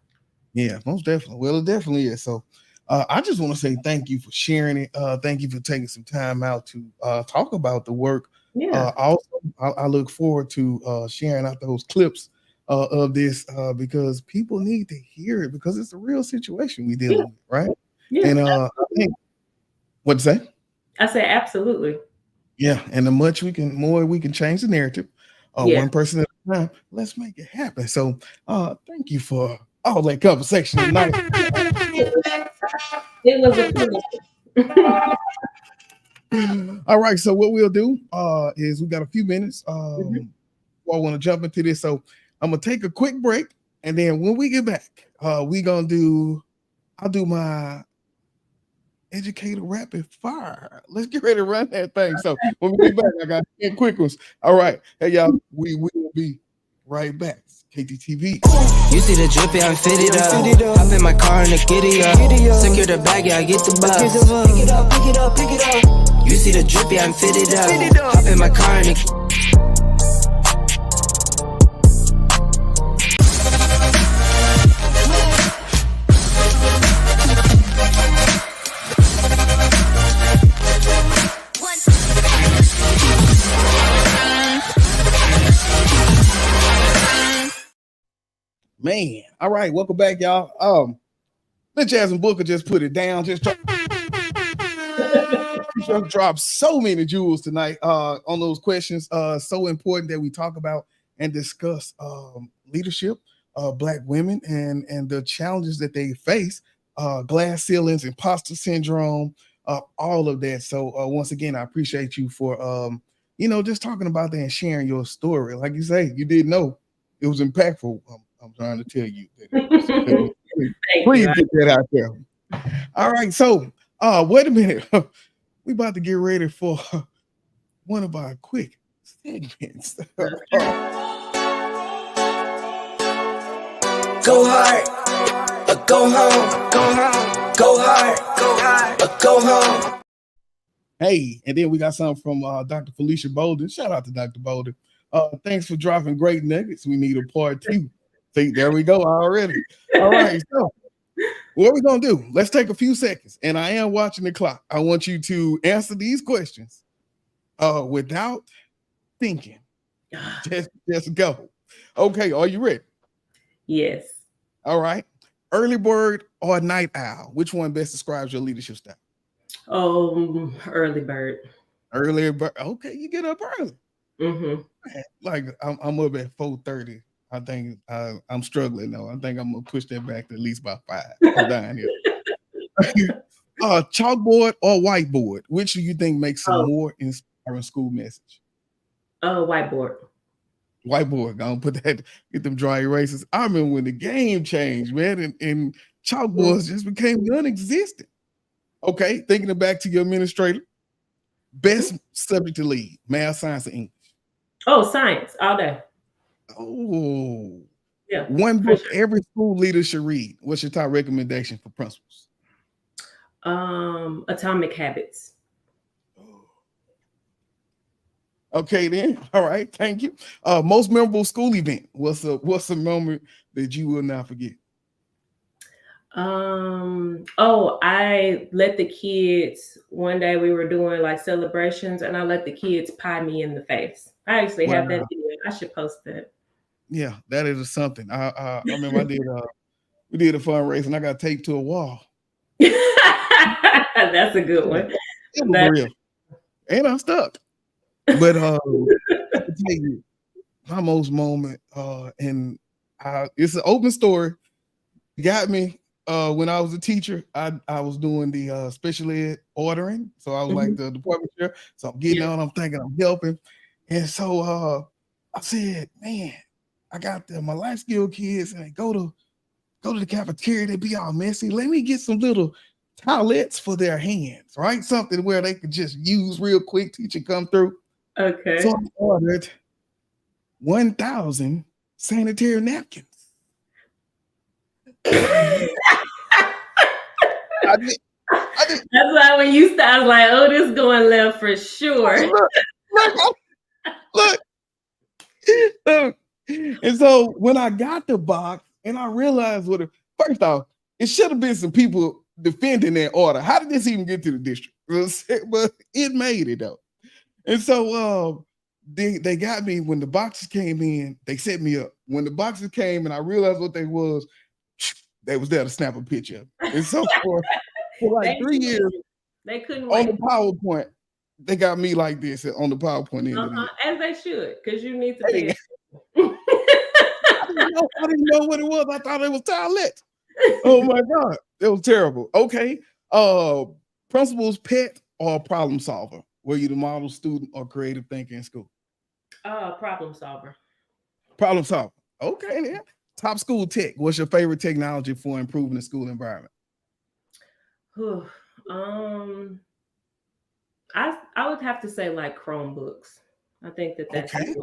Yeah, most definitely. Well, it definitely is. So I just want to say thank you for sharing it. Thank you for taking some time out to talk about the work. Yeah. Also, I look forward to sharing out those clips of this because people need to hear it because it's a real situation we're dealing with, right? Yeah. And I think, what'd you say? I say absolutely. Yeah, and the more we can change the narrative, one person at a time, let's make it happen. So thank you for all that conversation tonight. It was a pleasure. All right, so what we'll do is we got a few minutes. I want to jump into this, so I'm gonna take a quick break, and then when we get back, I'll do my educator rapid fire. Let's get ready to run that thing. So when we get back, I got 10 quick ones. All right, hey y'all, we will be right back. KTTV. You see the drippy, I'm fitted up. Hop in my car and the giddy up. Secure the bag, yeah, I get the bus. Pick it up, pick it up, pick it up. You see the drippy, I'm fitted up. Hop in my car and the Man, all right, welcome back, y'all. Let Jasmine Booker just put it down. Just dropped so many jewels tonight on those questions. So important that we talk about and discuss leadership, Black women, and the challenges that they face, glass ceilings, imposter syndrome, all of that. So once again, I appreciate you for just talking about that and sharing your story. Like you say, you didn't know it was impactful. I'm trying to tell you that. Please get that out there. All right, so wait a minute. We about to get ready for one of our quick segments. Go hard, or go home, go home, go hard, or go home. Hey, and then we got something from Dr. Felicia Bolden. Shout out to Dr. Bolden. Thanks for dropping great nuggets. We need a part 2. See, there we go already. All right, so what we're going to do, let's take a few seconds, and I am watching the clock. I want you to answer these questions without thinking. Just go. Okay, are you ready? Yes. All right. Early bird or night owl? Which one best describes your leadership style? Early bird. Early bird. Okay, you get up early. Mm-hmm. Like I'm up at 4:30. I think I'm struggling though. I think I'm gonna push that back to at least by 5. I'm down here. Chalkboard or whiteboard? Which do you think makes a more inspiring school message? Whiteboard. Whiteboard. Gonna put that, get them dry erasers. I remember when the game changed, man, and chalkboards just became non-existent. Okay, thinking it back to your administrator. Best subject to lead: math, science, or English? Oh, science all day. Oh, yeah. One book every school leader should read. What's your top recommendation for principals? Atomic Habits. Okay, then. All right, thank you. Most memorable school event. What's a moment that you will not forget? I let the kids, one day we were doing like celebrations, and I let the kids pie me in the face. I actually have that video. I should post that. Yeah, that is something. I remember we did a fundraiser and I got taped to a wall. That's a good one. It was real. And I'm stuck. But I can tell you my most moment, and it's an open story. It got me when I was a teacher. I was doing the special ed ordering, so I was like the department chair. So I'm getting on. I'm thinking I'm helping, and so I said, "Man, I got my life skill kids, and they go to the cafeteria. They be all messy. Let me get some little towelettes for their hands, right? Something where they could just use real quick. Teacher come through." Okay. So I ordered 1,000 sanitary napkins. I did. That's why when you started, I was like, "Oh, this going left for sure." Look. And so when I got the box and I realized first off, it should have been some people defending that order. How did this even get to the district? But it made it though. And so they got me when the boxes came in, they set me up. When the boxes came and I realized what they was there to snap a picture. And so for like 3 years, they couldn't on wait. the PowerPoint, they got me like this on the PowerPoint end of the year. As they should, because you need to pay. I didn't know what it was. I thought it was towelette. Oh my God. It was terrible. Okay. Principal's pet or problem solver? Were you the model student or creative thinker in school? Problem solver. Problem solver. Okay, then. Top school tech. What's your favorite technology for improving the school environment? I would have to say like Chromebooks. I think that's okay.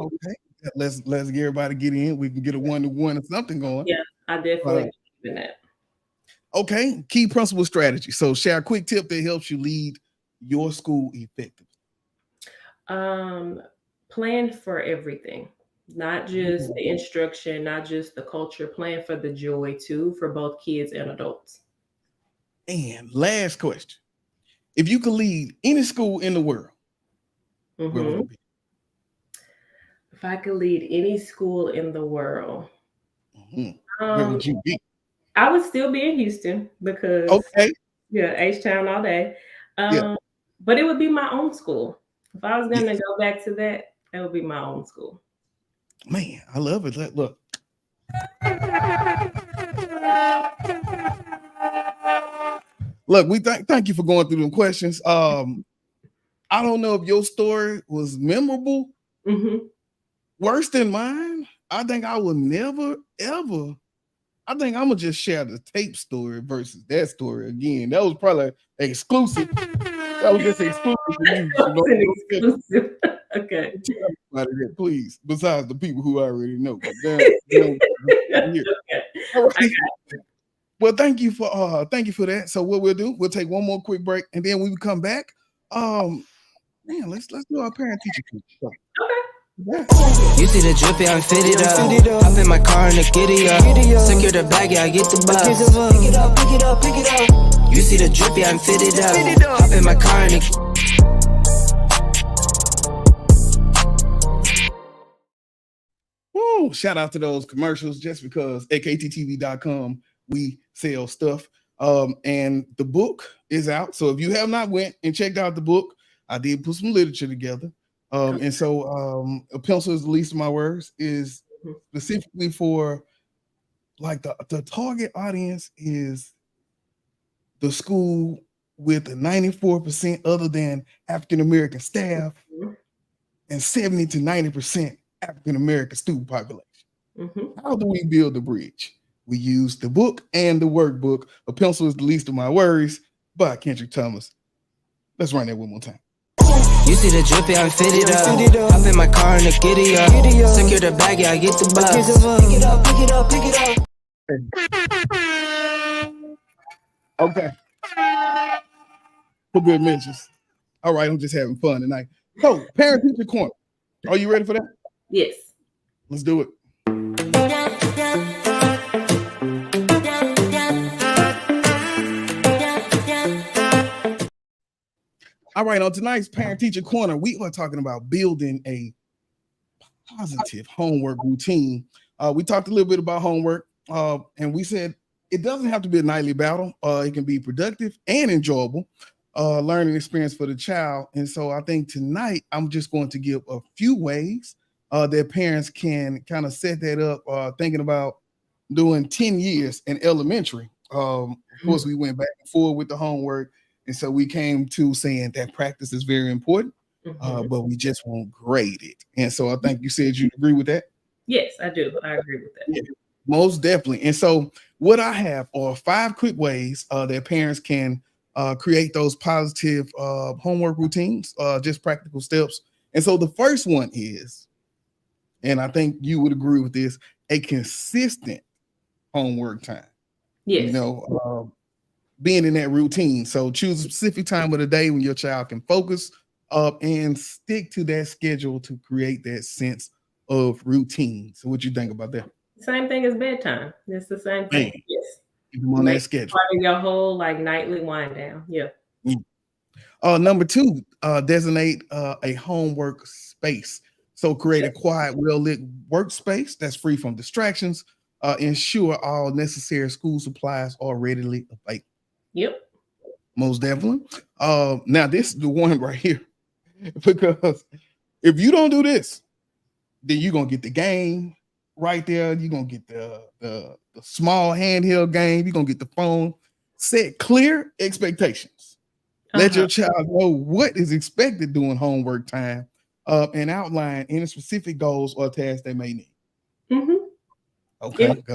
Let's get everybody get in. We can get a 1-to-1 or something going. Yeah, I definitely believe in that. Okay, key principal strategy. So share a quick tip that helps you lead your school effectively. Plan for everything, not just the instruction, not just the culture. Plan for the joy too, for both kids and adults. And last question: if you could lead any school in the world, where would it be? If I could lead any school in the world, where would you be? I would still be in Houston because H-Town all day. But it would be my own school. If I was going to go back to that, it would be my own school. Man, I love it. Look. Look, we thank you for going through them questions. I don't know if your story was memorable, worse than mine. I think I will never, ever. I think I'm gonna just share the tape story versus that story again. That was probably exclusive. That was just exclusive for you. Exclusive. Okay. Please, besides the people who already know. All right. Well, thank you for that. So what we'll do, we'll take one more quick break, and then when we come back, let's do our parent teacher. Okay. You see the drippy, I'm fitted up. Hop in my car and the giddy up. Secure the bag, yeah, I get the bus. Pick it up, pick it up, pick it up. You see the drippy, I'm fitted up. Hop in my car and shout out to those commercials just because at kttv.com we sell stuff. And the book is out. So if you have not went and checked out the book, I did put some literature together. And so A Pencil is the Least of My Words is specifically for like the target audience is the school with a 94% other than African-American staff and 70 to 90% African-American student population. How do we build the bridge? We use the book and the workbook. A Pencil is the Least of My Worries by Kendrick Thomas. Let's run that one more time. You see the drippy, I'm fitted up. Hop in my car and the giddy up. Secure the bag, yeah, I get the bus. Pick it up, pick it up, pick it up. Okay. For good mentions. All right, I'm just having fun tonight. So, parent teacher corner. Are you ready for that? Yes. Let's do it. All right, on tonight's Parent Teacher Corner, we are talking about building a positive homework routine. We talked a little bit about homework, and we said it doesn't have to be a nightly battle. It can be productive and enjoyable learning experience for the child. And so I think tonight I'm just going to give a few ways that parents can kind of set that up, thinking about doing 10 years in elementary. Of course, we went back and forth with the homework. And so we came to saying that practice is very important, but we just won't grade it. And so I think you said you agree with that? Yes, I do. I agree with that. Yeah, most definitely. And so what I have are 5 quick ways that parents can create those positive homework routines, just practical steps. And so the first one is, and I think you would agree with this, a consistent homework time. Yes. You know, being in that routine. So choose a specific time of the day when your child can focus and stick to that schedule to create that sense of routine. So what you think about that? Same thing as bedtime. It's the same thing. Man, Yes. on that schedule. Part of your whole like nightly wind down. Yeah. Number 2, designate a homework space. So create a quiet, well-lit workspace that's free from distractions. Ensure all necessary school supplies are readily available. Yep. Most definitely. Now this is the one right here, because if you don't do this, then you're gonna get the game right there. You're gonna get the small handheld game. You're gonna get the phone. Set clear expectations. Let your child know what is expected during homework time, and outline any specific goals or tasks they may need. Okay. Even if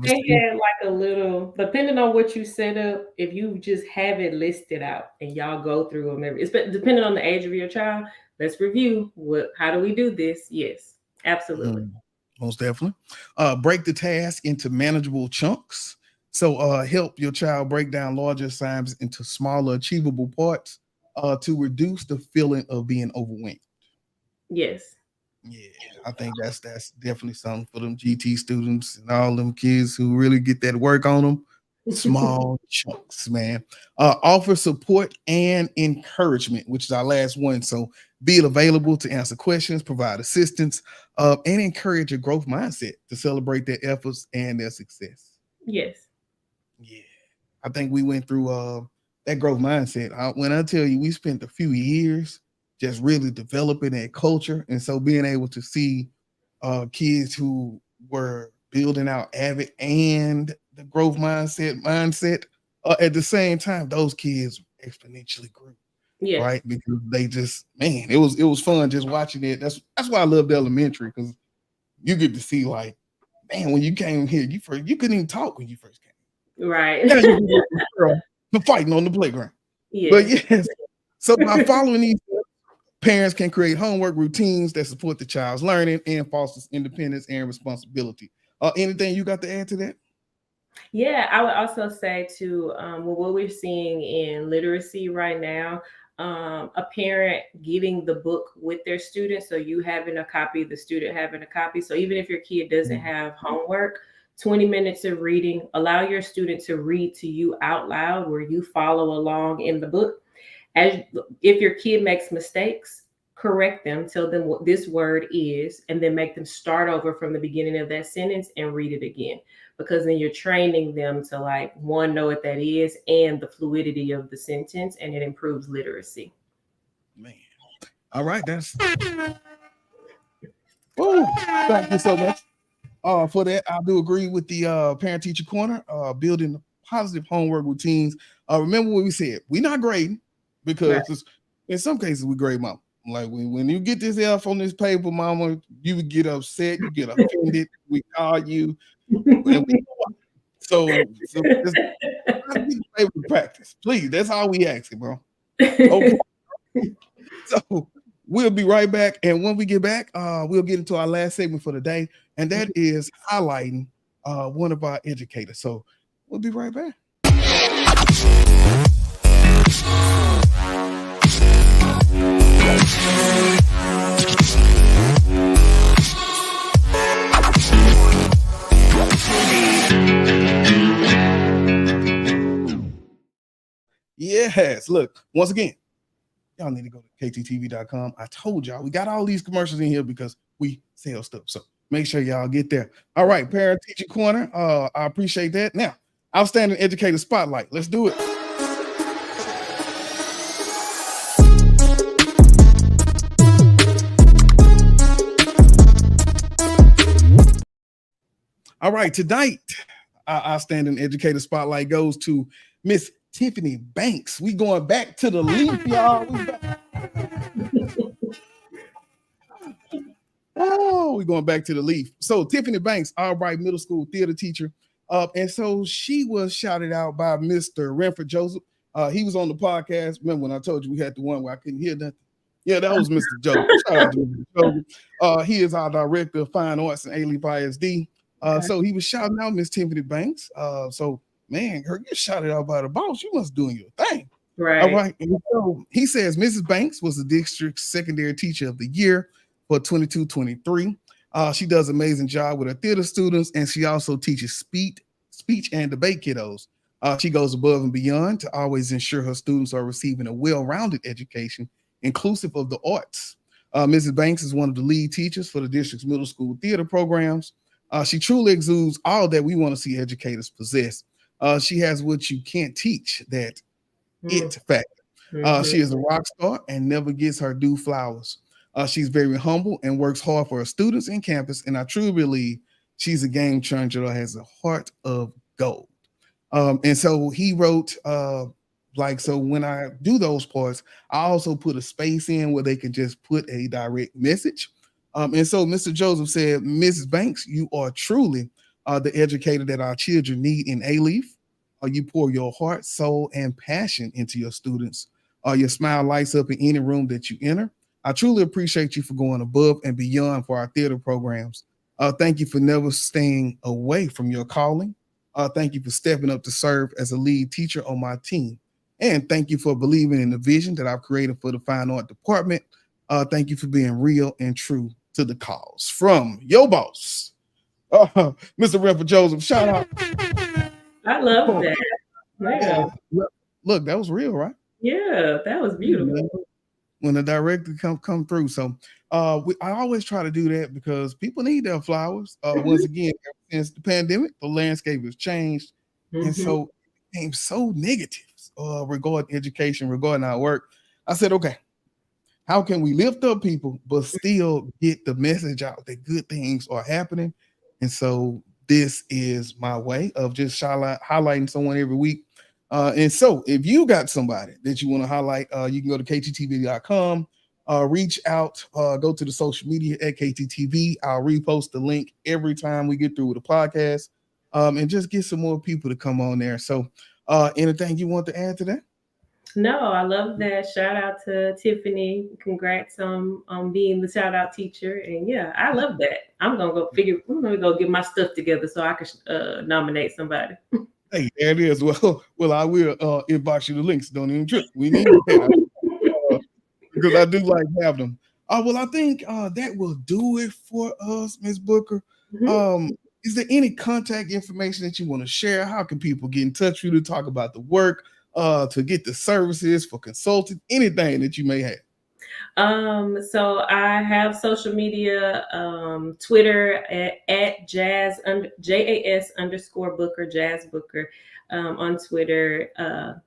they had like a little, depending on what you set up, if you just have it listed out and y'all go through them depending on the age of your child, let's review how do we do this? Yes, absolutely. Most definitely. Break the task into manageable chunks. So help your child break down larger assignments into smaller, achievable parts to reduce the feeling of being overwhelmed. Yes. Yeah, I think that's definitely something for them GT students and all them kids who really get that work on them. Small chunks, man. Offer support and encouragement, which is our last one. So be available to answer questions, provide assistance, and encourage a growth mindset to celebrate their efforts and their success. Yes. Yeah, I think we went through that growth mindset. When I tell you, we spent a few years just really developing that culture. And so being able to see kids who were building out Avid and the growth mindset at the same time, those kids exponentially grew. Yes. Right? Because they just, man, it was fun just watching it. That's why I loved elementary, because you get to see like, man, when you came here, you couldn't even talk when you first came. Right. Now you're fighting on the playground. Yes. But yes, so by following these, parents can create homework routines that support the child's learning and fosters independence and responsibility. Anything you got to add to that? Yeah, I would also say too, what we're seeing in literacy right now, a parent getting the book with their student. So you having a copy, the student having a copy. So even if your kid doesn't have homework, 20 minutes of reading, allow your student to read to you out loud where you follow along in the book. If your kid makes mistakes, correct them, tell them what this word is, and then make them start over from the beginning of that sentence and read it again. Because then you're training them to know what that is and the fluidity of the sentence, and it improves literacy. Man. All right, that's thank you so much. For that, I do agree with the parent teacher corner, building positive homework routines. Remember what we said, we're not grading. Because in some cases we grade mom. Like when you get this F on this paper, mama, you would get upset, you get offended, we call you. So just favorite practice, please. That's all we ask, bro. Okay. So we'll be right back, and when we get back, we'll get into our last segment for the day, and that is highlighting one of our educators. So we'll be right back. Yes, look, once again, y'all need to go to kttv.com. I told y'all we got all these commercials in here because we sell stuff. So make sure y'all get there. All right, Parent Teacher Corner. I appreciate that. Now, Outstanding Educator Spotlight. Let's do it. All right, tonight, our Outstanding Educator Spotlight goes to Miss Tiffany Banks. We going back to the leaf, y'all. We're going back to the leaf. So Tiffany Banks, Albright Middle School theater teacher. And so she was shouted out by Mr. Renford Joseph. He was on the podcast. Remember when I told you we had the one where I couldn't hear nothing? Yeah, that was Mr. Joseph. Shout out to Mr. Joseph. He is our director of fine arts and A-Leaf ISD. So he was shouting out Miss Tiffany Banks. So man, her get shouted out by the boss. You must doing your thing. Right. All right. And so he says Mrs. Banks was the district's secondary teacher of the year for 22-23. She does an amazing job with her theater students, and she also teaches speech and debate kiddos. She goes above and beyond to always ensure her students are receiving a well-rounded education, inclusive of the arts. Mrs. Banks is one of the lead teachers for the district's middle school theater programs. She truly exudes all that we want to see educators possess. She has what you can't teach, that it factor. She is a rock star and never gets her due flowers. She's very humble and works hard for her students and campus, and I truly believe she's a game changer that has a heart of gold. And so he wrote, so when I do those parts, I also put a space in where they can just put a direct message. And so Mr. Joseph said, Mrs. Banks, you are truly the educator that our children need in A-Leaf. You pour your heart, soul, and passion into your students. Your smile lights up in any room that you enter. I truly appreciate you for going above and beyond for our theater programs. Thank you for never staying away from your calling. Thank you for stepping up to serve as a lead teacher on my team. And thank you for believing in the vision that I've created for the fine art department. Thank you for being real and true to the cause. From your boss, Mr. Renford Joseph. Shout out. I love that. Yeah. Look, that was real, right? Yeah, that was beautiful. When the director come through. So I always try to do that because people need their flowers. Once again, since the pandemic, the landscape has changed. And so it became so negative regarding education, regarding our work. I said, okay, how can we lift up people but still get the message out that good things are happening? And so this is my way of just highlighting someone every week. And so if you got somebody that you want to highlight, you can go to kttv.com, reach out, go to the social media at KTTV. I'll repost the link every time we get through with the podcast, and just get some more people to come on there. So anything you want to add to that? No, I love that. Shout out to Tiffany. Congrats on being the shout out teacher. And yeah, I love that. I'm gonna go get my stuff together so I can nominate somebody. Hey, there it is. Well, I will inbox you the links. Don't even trip. We need that because I do like having them. Well, I think that will do it for us, Ms. Booker. Is there any contact information that you want to share? How can people get in touch with you to talk about the work, to get the services for consulting, anything that you may have? So I have social media, Twitter at JAS_Booker, Jazz Booker, on Twitter,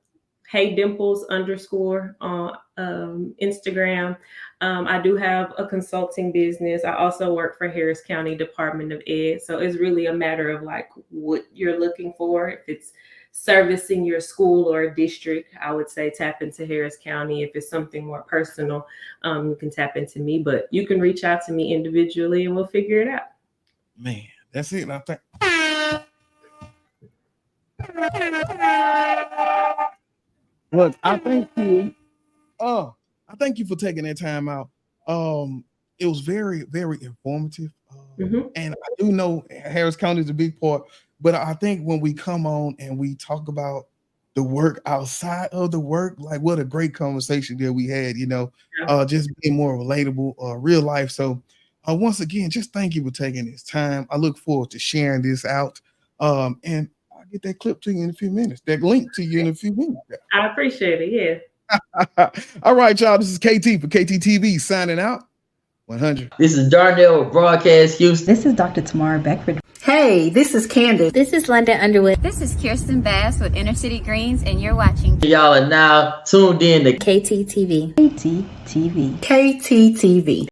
Hey Dimples _ on Instagram. I do have a consulting business. I also work for Harris County Department of Ed. So it's really a matter of like what you're looking for. If it's servicing your school or district, I would say tap into Harris County. If it's something more personal, you can tap into me, but you can reach out to me individually and we'll figure it out. Man, that's it. I think. Look, I thank you. I thank you for taking that time out. It was very, very informative. And I do know Harris County is a big part, but I think when we come on and we talk about the work outside of the work, like what a great conversation that we had, just being more relatable, real life. So once again, just thank you for taking this time. I look forward to sharing this out. And I'll get that clip to you in a few minutes, that link to you in a few minutes. I appreciate it. Yeah. All right, y'all. This is KT for KTTV signing out. 100. This is Darnell with Broadcast Houston. This is Dr. Tamara Beckford. Hey, this is Candid. This is London Underwood. This is Kirsten Bass with Inner City Greens, and you're watching. Y'all are now tuned in to KTTV. KTTV. KTTV.